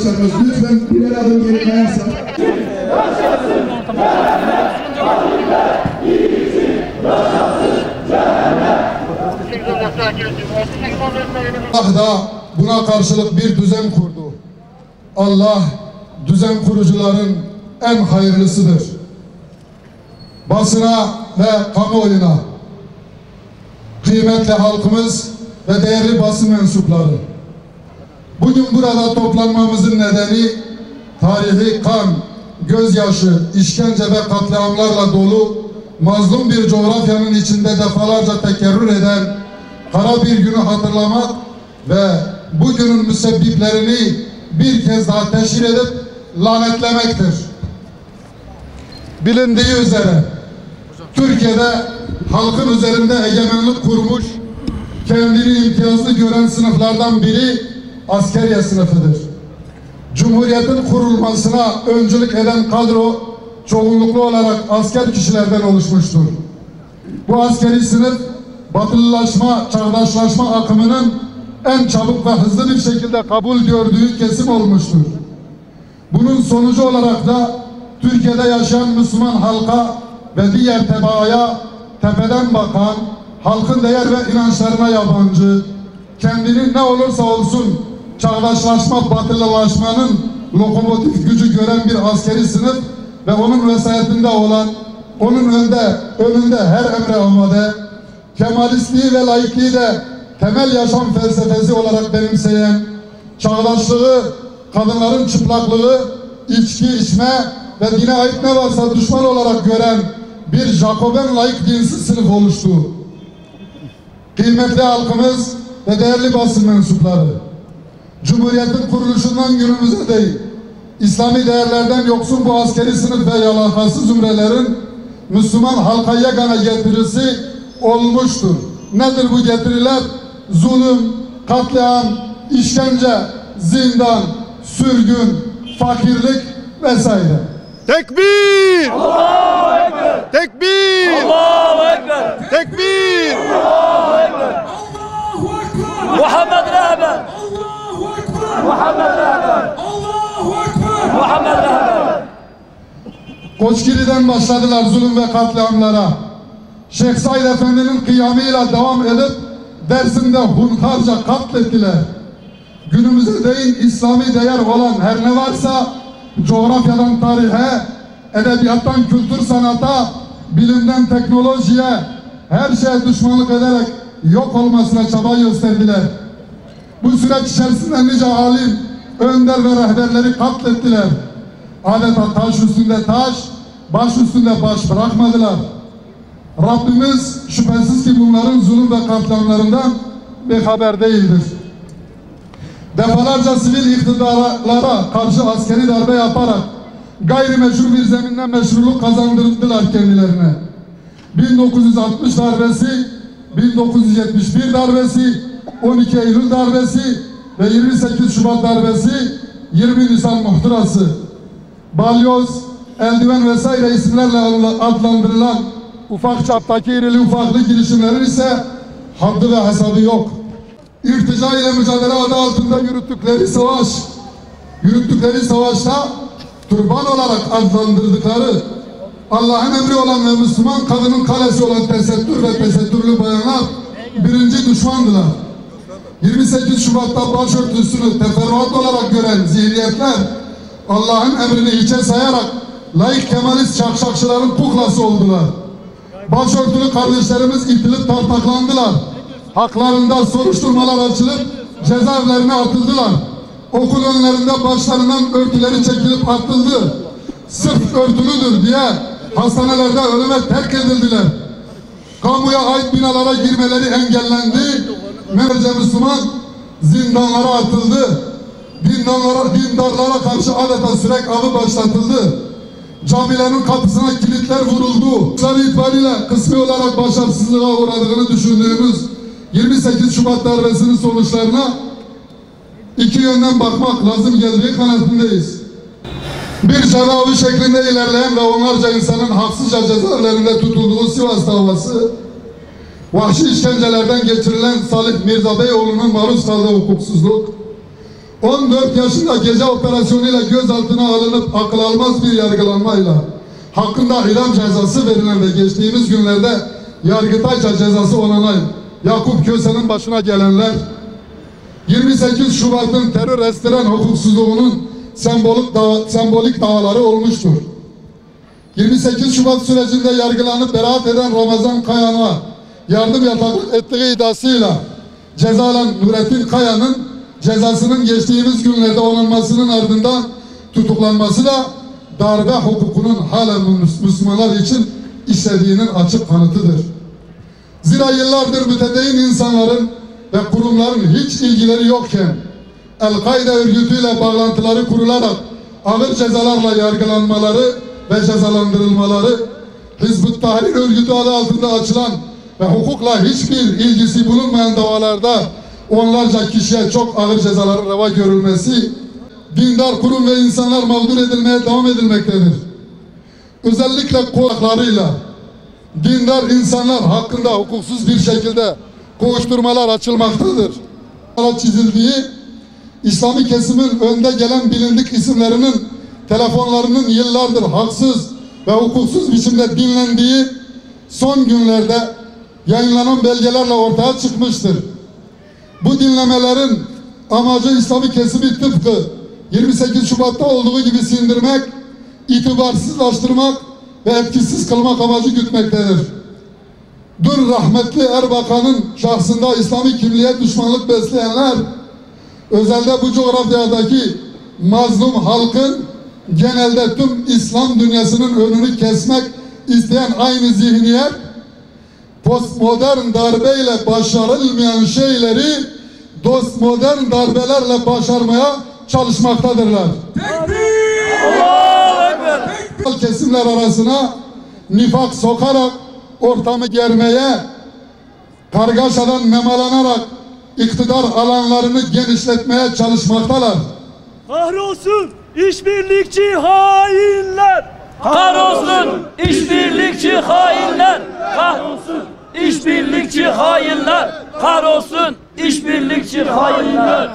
arkadaşlarımız lütfen birer adım geri kayarsak. Allah da buna karşılık bir düzen kurdu. Allah düzen kurucuların en hayırlısıdır. Basına ve kamuoyuna, kıymetli halkımız ve değerli basın mensupları, bugün burada toplanmamızın nedeni tarihi kan, gözyaşı, işkence ve katliamlarla dolu mazlum bir coğrafyanın içinde defalarca tekerrür eden kara bir günü hatırlamak ve bugünün müsebbiplerini bir kez daha teşhir edip lanetlemektir. Bilindiği üzere Türkiye'de halkın üzerinde egemenlik kurmuş, kendini imtiyazlı gören sınıflardan biri askeriye sınıfıdır. Cumhuriyetin kurulmasına öncülük eden kadro çoğunluklu olarak asker kişilerden oluşmuştur. Bu askeri sınıf batılılaşma, çağdaşlaşma akımının en çabuk ve hızlı bir şekilde kabul gördüğü kesim olmuştur. Bunun sonucu olarak da Türkiye'de yaşayan Müslüman halka ve diğer tebaaya tepeden bakan, halkın değer ve inançlarına yabancı, kendini ne olursa olsun çağdaşlaşma, batılılaşmanın lokomotif gücü gören bir askeri sınıf ve onun vesayetinde olan, onun önünde her emre amade, kemalistliği ve laikliği de temel yaşam felsefesi olarak benimseyen, çağdaşlığı, kadınların çıplaklığı, içki içme ve dine ait ne varsa düşman olarak gören bir Jacoben laik dinsiz sınıf oluştu. Kıymetli halkımız ve değerli basın mensupları, Cumhuriyetin kuruluşundan günümüze değil, İslami değerlerden yoksun bu askeri sınıf ve yalakası zümrelerin Müslüman halka yegane getirisi olmuştur. Nedir bu getiriler? Zulüm, katliam, işkence, zindan, sürgün, fakirlik vesaire. Tekbir! Allahu Ekber! Tekbir! Allahu Ekber! Tekbir! Allahu Ekber! Allahu Ekber! Muhammed Rehber! Allahu Ekber! Muhammed Rehber! Allahu Ekber! Muhammed Rehber! Koçgiri'den başladılar zulüm ve katliamlara. Şeyh Said Efendi'nin kıyamıyla devam edip Dersim'de hunharca katlettiler. Günümüze değin İslami değer olan her ne varsa coğrafyadan tarihe, edebiyattan kültür sanata, bilimden teknolojiye her şeye düşmanlık ederek yok olmasına çaba gösterdiler. Bu süreç içerisinde nice alim, önder ve rehberleri katlettiler. Adeta taş üstünde taş, baş üstünde baş bırakmadılar. Rabbimiz şüphesiz ki bunların zulüm ve katliamlarından haber değildir. Defalarca sivil iktidarlara karşı askeri darbe yaparak gayrimeşru bir zeminden meşruluk kazandırdılar kendilerine. 1960 darbesi, 1971 darbesi, 12 Eylül darbesi ve 28 Şubat darbesi, 20 Nisan muhtırası, balyoz, eldiven vesaire isimlerle adlandırılan ufak çaptaki irili ufaklı girişimlerin ise haddi ve hesabı yok. İrtica ile mücadele adı altında yürüttükleri savaşta türban olarak adlandırdıkları Allah'ın emri olan ve Müslüman kadının kalesi olan tesettür ve tesettürlü bayanlar birinci düşmandılar. 28 Şubat'ta başörtüsünü teferruat olarak gören zihniyetler Allah'ın emrini hiçe sayarak laik kemalist şakşakçıların puklası oldular. Başörtülü kardeşlerimiz itilip tartaklandılar. Haklarında soruşturmalar açılıp cezaevlerine atıldılar. Okul önlerinde başlarından örtüleri çekilip atıldı. Sırf örtülüdür diye hastanelerde ölüme terk edildiler. Kamuya ait binalara girmeleri engellendi. Merce Müslüman zindanlara atıldı. Dindarlara karşı adeta sürek avı başlatıldı. Camilerin kapısına kilitler vuruldu. Sonuçları itibariyle kısmi olarak başarısızlığa uğradığını düşündüğümüz 28 Şubat darbesinin sonuçlarına iki yönden bakmak lazım geldiği kanaatindeyiz. Bir cezaevi şeklinde ilerleyen ve onlarca insanın haksızca cezaevlerinde tutulduğu Sivas davası, vahşi işkencelerden geçirilen Salih Mirza Beyoğlu'nun maruz kaldığı hukuksuzluk, 14 yaşında gece operasyonuyla gözaltına alınıp akıl almaz bir yargılanmayla hakkında idam cezası verilen ve geçtiğimiz günlerde Yargıtayca cezası onanan Yakup Köse'nin başına gelenler, 28 Şubat'ın terör estiren hukuksuzluğunun sembolik dağları olmuştur. 28 Şubat sürecinde yargılanıp beraat eden Ramazan Kayan'a yardım yataklık ettiği iddiasıyla cezalan Nurettin Kaya'nın cezasının geçtiğimiz günlerde onanmasının ardından tutuklanması da darbe hukukunun hala Müslümanlar için işlediğinin açık kanıtıdır. Zira yıllardır mütedeyyin insanların ve kurumların hiç ilgileri yokken El-Kaide örgütüyle bağlantıları kurularak ağır cezalarla yargılanmaları ve cezalandırılmaları, Hizb-ut Tahrir örgütü adı altında açılan ve hukukla hiçbir ilgisi bulunmayan davalarda onlarca kişiye çok ağır cezaların reva görülmesi, dindar kurum ve insanlar mağdur edilmeye devam edilmektedir. Özellikle korklarıyla dindar insanlar hakkında hukuksuz bir şekilde kovuşturmalar açılmaktadır. Çizildiği İslami kesimin önde gelen bilindik isimlerinin telefonlarının yıllardır haksız ve hukuksuz biçimde dinlendiği son günlerde yayınlanan belgelerle ortaya çıkmıştır. Bu dinlemelerin amacı İslami kesimi tıpkı 28 Şubat'ta olduğu gibi sindirmek, itibarsızlaştırmak ve etkisiz kılmak amacı gütmektedir. Dün rahmetli Erbakan'ın şahsında İslami kimliğe düşmanlık besleyenler, özelde bu coğrafyadaki mazlum halkın, genelde tüm İslam dünyasının önünü kesmek isteyen aynı zihniyet, postmodern darbeyle başarılmayan şeyleri dostmodern darbelerle başarmaya çalışmaktadırlar. Allahu Ekber. Kesimler arasına nifak sokarak ortamı germeye, kargaşadan nemalanarak iktidar alanlarını genişletmeye çalışmaktalar. Kahrolsun işbirlikçi hainler! Kahrolsun işbirlikçi hainler. Kahrolsun işbirlikçi hainler. Kahrolsun işbirlikçi hainler.